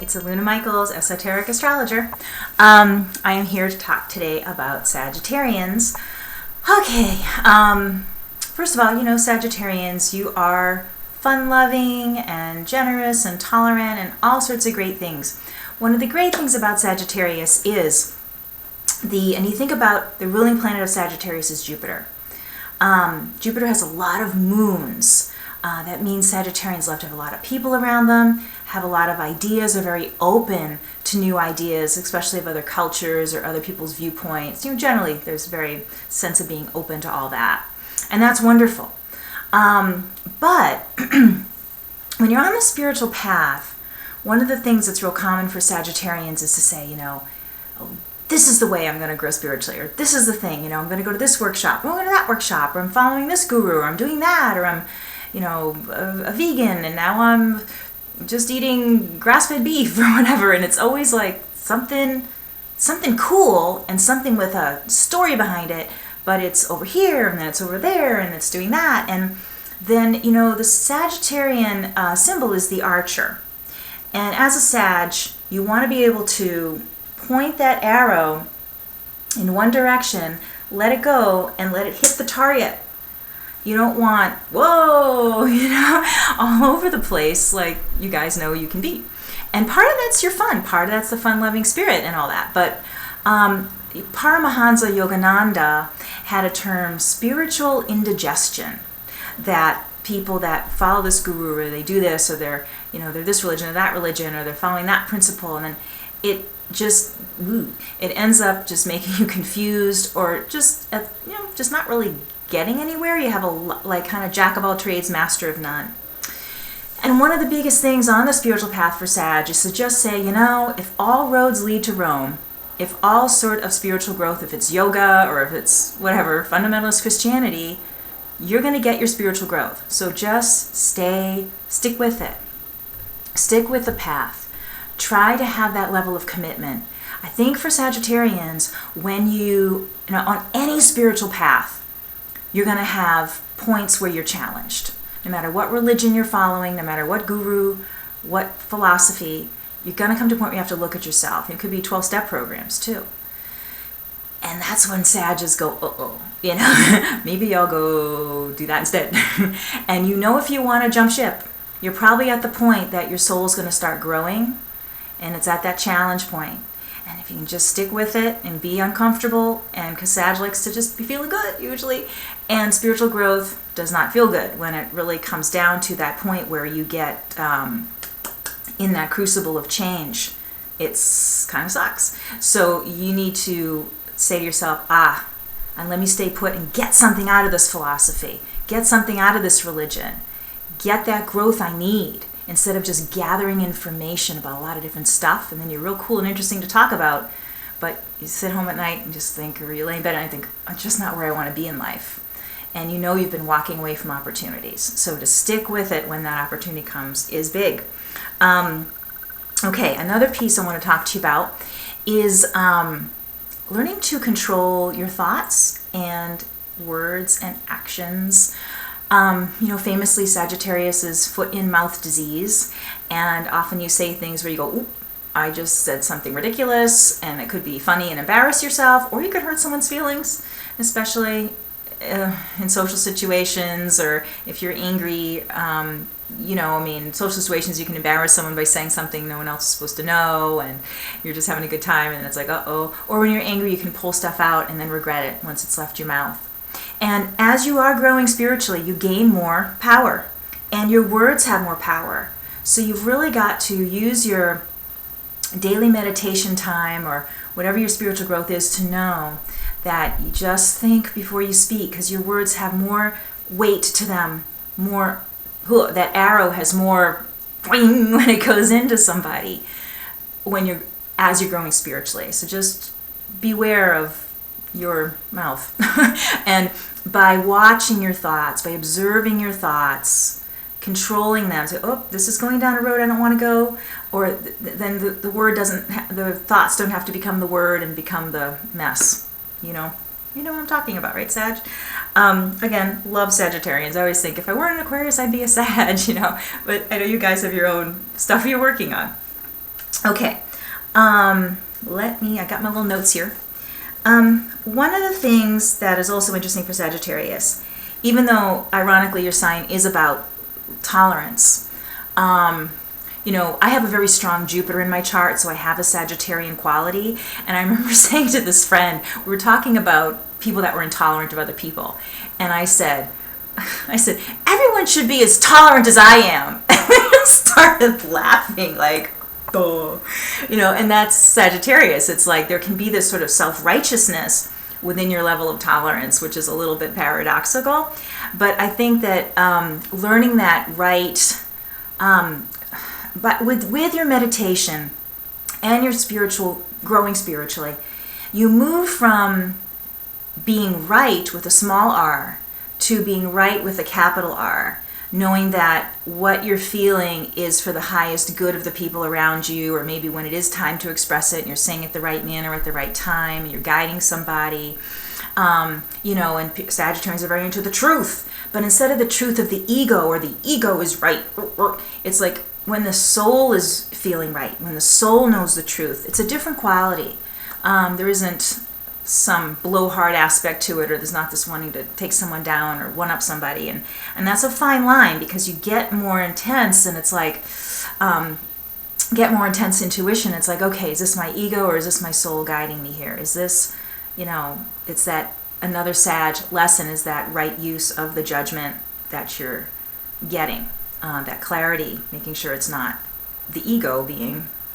it's Aluna Michaels, Esoteric Astrologer. I am here to talk today about Sagittarians. Okay, first of all, Sagittarians, you are fun-loving and generous and tolerant and all sorts of great things. One of the great things about Sagittarius is and you think about the ruling planet of Sagittarius is Jupiter. Jupiter has a lot of moons. That means Sagittarians love to have a lot of people around them, have a lot of ideas, are very open to new ideas, especially of other cultures or other people's viewpoints. Generally, there's a very sense of being open to all that. And that's wonderful. But when you're on the spiritual path, one of the things that's real common for Sagittarians is to say, oh, this is the way I'm going to grow spiritually, or this is the thing, I'm going to go to this workshop, or I'm going to that workshop, or I'm following this guru, or I'm doing that, or I'm a vegan, and now I'm just eating grass-fed beef or whatever, and it's always like something cool and something with a story behind it, but it's over here, and then it's over there, and it's doing that, and then, the Sagittarian symbol is the archer, and as a Sag, you want to be able to point that arrow in one direction, let it go, and let it hit the target. You don't want, whoa, all over the place like you guys know you can be. And part of that's your fun. Part of that's the fun-loving spirit and all that. But Paramahansa Yogananda had a term, spiritual indigestion, that people that follow this guru, or they do this, or they're this religion or that religion, or they're following that principle, and then it ends up just making you confused, or just not really getting anywhere. You have a kind of jack of all trades, master of none. And one of the biggest things on the spiritual path for Sag is to just say, if all roads lead to Rome, if all sort of spiritual growth, if it's yoga or if it's whatever, fundamentalist Christianity, you're going to get your spiritual growth. So just stick with it. Stick with the path. Try to have that level of commitment. I think for Sagittarians, when on any spiritual path, you're going to have points where you're challenged. No matter what religion you're following, no matter what guru, what philosophy, you're going to come to a point where you have to look at yourself. It could be 12-step programs too. And that's when Sages go, maybe I'll go do that instead. And if you want to jump ship, you're probably at the point that your soul's going to start growing, and it's at that challenge point. And if you can just stick with it and be uncomfortable, and because Sag likes to just be feeling good usually, and spiritual growth does not feel good when it really comes down to that point where you get in that crucible of change. It's kind of sucks. So you need to say to yourself, and let me stay put and get something out of this philosophy, get something out of this religion, get that growth I need, instead of just gathering information about a lot of different stuff, and then you're real cool and interesting to talk about, but you sit home at night and just think, or you lay in bed and I think, I'm just not where I want to be in life. And you've been walking away from opportunities. So to stick with it when that opportunity comes is big. Okay, another piece I want to talk to you about is learning to control your thoughts and words and actions. Famously Sagittarius is foot-in-mouth disease, and often you say things where you go, oop, I just said something ridiculous, and it could be funny and embarrass yourself, or you could hurt someone's feelings, especially in social situations, or if you're angry, social situations you can embarrass someone by saying something no one else is supposed to know, and you're just having a good time, and it's like, uh-oh. Or when you're angry, you can pull stuff out and then regret it once it's left your mouth. And as you are growing spiritually, you gain more power, and your words have more power. So you've really got to use your daily meditation time, or whatever your spiritual growth is, to know that you just think before you speak, because your words have more weight to them, that arrow has more when it goes into somebody as you're growing spiritually. So just beware of your mouth. And by watching your thoughts, by observing your thoughts, controlling them, say, oh, this is going down a road I don't want to go, or then the thoughts don't have to become the word and become the mess. You know what I'm talking about, right, Sag? Again, love Sagittarians. I always think if I were an Aquarius, I'd be a Sag, But I know you guys have your own stuff you're working on. Okay. I got my little notes here. One of the things that is also interesting for Sagittarius, even though ironically your sign is about tolerance, I have a very strong Jupiter in my chart, so I have a Sagittarian quality. And I remember saying to this friend, we were talking about people that were intolerant of other people. And I said, everyone should be as tolerant as I am. And we started laughing like, oh, and that's Sagittarius. It's like there can be this sort of self-righteousness within your level of tolerance, which is a little bit paradoxical. But I think that learning that right, but with your meditation and your growing spiritually, you move from being right with a small r to being right with a capital R, knowing that what you're feeling is for the highest good of the people around you, or maybe when it is time to express it and you're saying it the right manner at the right time, and you're guiding somebody, and Sagittarians are very into the truth. But instead of the truth of the ego, or the ego is right, it's like when the soul is feeling right, when the soul knows the truth, it's a different quality. There isn't some blowhard aspect to it, or there's not this wanting to take someone down or one up somebody, and that's a fine line, because you get more intense, and it's like get more intense intuition. It's like, okay, is this my ego or is this my soul guiding me here? Is this, it's that another Sag lesson is that right use of the judgment that you're getting, that clarity, making sure it's not the ego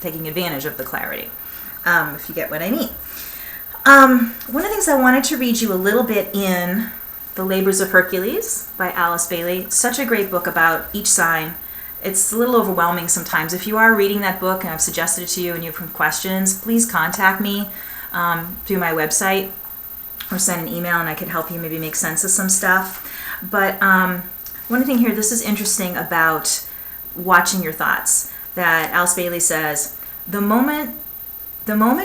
taking advantage of the clarity, if you get what I mean. One of the things I wanted to read you a little bit in The Labors of Hercules by Alice Bailey. Such a great book about each sign. It's a little overwhelming sometimes. If you are reading that book and I've suggested it to you and you have questions, please contact me through my website or send an email, and I could help you maybe make sense of some stuff. But one thing here, this is interesting about watching your thoughts, that Alice Bailey says, the moment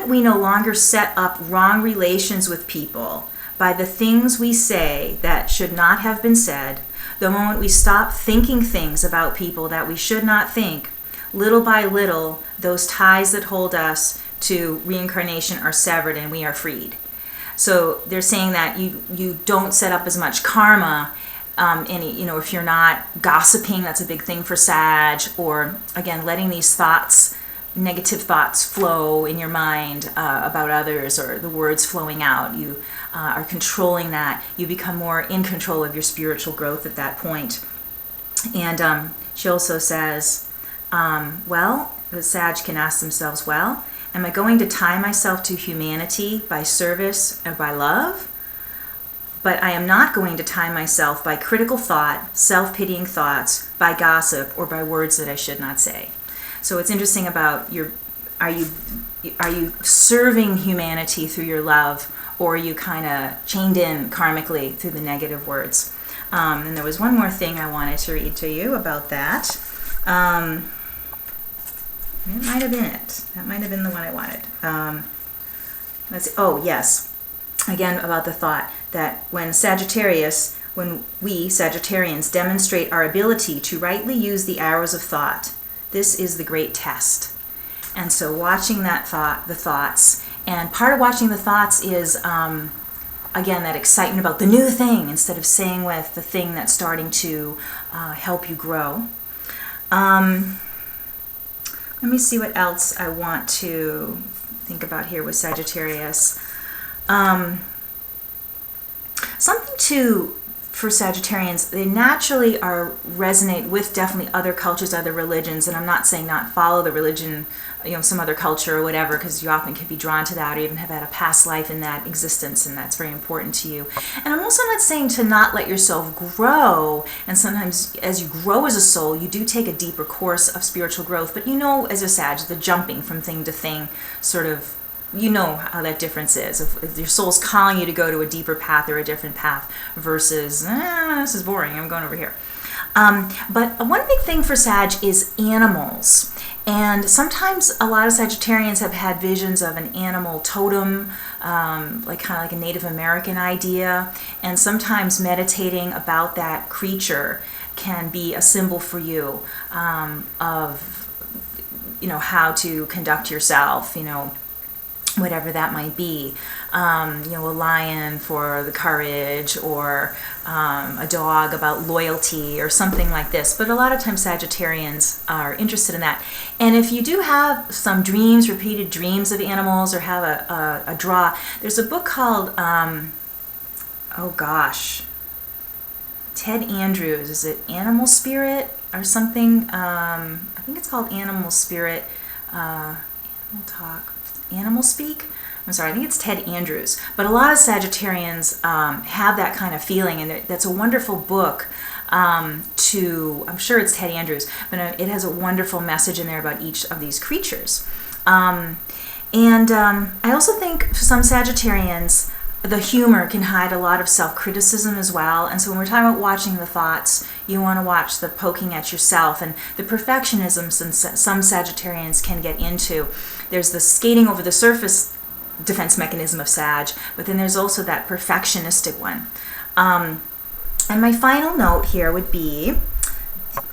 we no longer set up wrong relations with people by the things we say that should not have been said, the moment we stop thinking things about people that we should not think, little by little, those ties that hold us to reincarnation are severed and we are freed. So they're saying that you don't set up as much karma. If you're not gossiping, that's a big thing for Sag, or again, letting these negative thoughts flow in your mind about others, or the words flowing out. You are controlling that. You become more in control of your spiritual growth at that point. And she also says, the Sag can ask themselves, am I going to tie myself to humanity by service or by love? But I am not going to tie myself by critical thought, self-pitying thoughts, by gossip, or by words that I should not say. So it's interesting about are you serving humanity through your love, or are you kind of chained in karmically through the negative words? And there was one more thing I wanted to read to you about that. It might have been it. That might have been the one I wanted. Let's see. Oh, yes. Again, about the thought that when we Sagittarians demonstrate our ability to rightly use the arrows of thought, this is the great test. And so watching the thoughts, and part of watching the thoughts is, again, that excitement about the new thing instead of staying with the thing that's starting to help you grow. Let me see what else I want to think about here with Sagittarius. Something for Sagittarians, they naturally resonate with definitely other cultures, other religions, and I'm not saying not follow the religion, some other culture or whatever, because you often can be drawn to that or even have had a past life in that existence, and that's very important to you. And I'm also not saying to not let yourself grow, and sometimes as you grow as a soul, you do take a deeper course of spiritual growth, but as a Sag, the jumping from thing to thing sort of, how that difference is. If your soul's calling you to go to a deeper path or a different path versus, this is boring, I'm going over here. But one big thing for Sag is animals. And sometimes a lot of Sagittarians have had visions of an animal totem, kind of like a Native American idea. And sometimes meditating about that creature can be a symbol for you of how to conduct yourself, whatever that might be. A lion for the courage, or a dog about loyalty, or something like this. But a lot of times Sagittarians are interested in that. And if you do have some dreams, repeated dreams of animals, or have a draw, there's a book called, Ted Andrews, is it Animal Spirit or something? I think it's called Animal Spirit, Animal Speak? I'm sorry, I think it's Ted Andrews. But a lot of Sagittarians have that kind of feeling, and that's a wonderful book I'm sure it's Ted Andrews, but it has a wonderful message in there about each of these creatures. I also think for some Sagittarians, the humor can hide a lot of self-criticism as well. And so when we're talking about watching the thoughts, you want to watch the poking at yourself and the perfectionism some Sagittarians can get into. There's the skating over the surface defense mechanism of Sag, but then there's also that perfectionistic one. And my final note here would be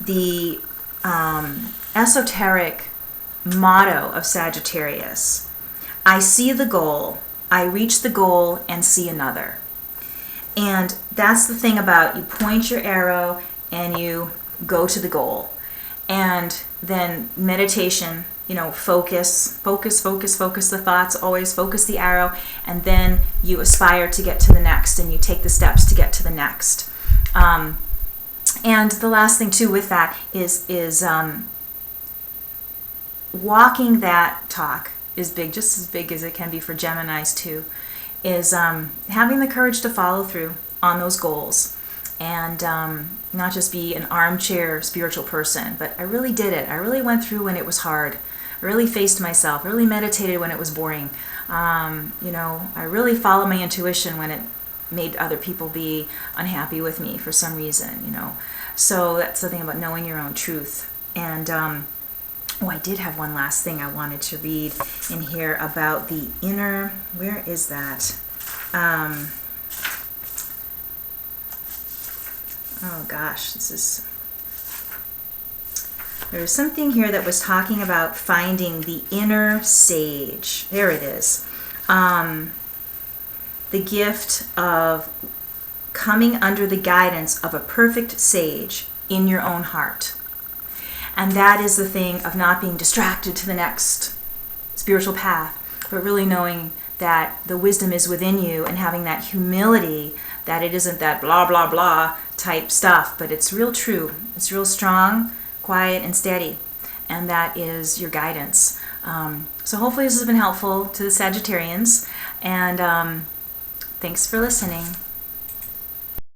the esoteric motto of Sagittarius. I see the goal, I reach the goal and see another. And that's the thing about, you point your arrow and you go to the goal. And then meditation, focus the thoughts, always focus the arrow, and then you aspire to get to the next, and you take the steps to get to the next. And the last thing too with that is walking that talk is big, just as big as it can be for Geminis too, is having the courage to follow through on those goals, and not just be an armchair spiritual person, but I really did it. I really went through when it was hard. I really faced myself. I really meditated when it was boring. I really followed my intuition when it made other people be unhappy with me for some reason, So that's the thing about knowing your own truth. And I did have one last thing I wanted to read in here about the inner, where is that? There's something here that was talking about finding the inner sage. There it is. The gift of coming under the guidance of a perfect sage in your own heart. And that is the thing of not being distracted to the next spiritual path, but really knowing that the wisdom is within you, and having that humility that it isn't that blah, blah, blah type stuff, but it's real true. It's real strong, quiet, and steady. And that is your guidance. So hopefully this has been helpful to the Sagittarians. And thanks for listening.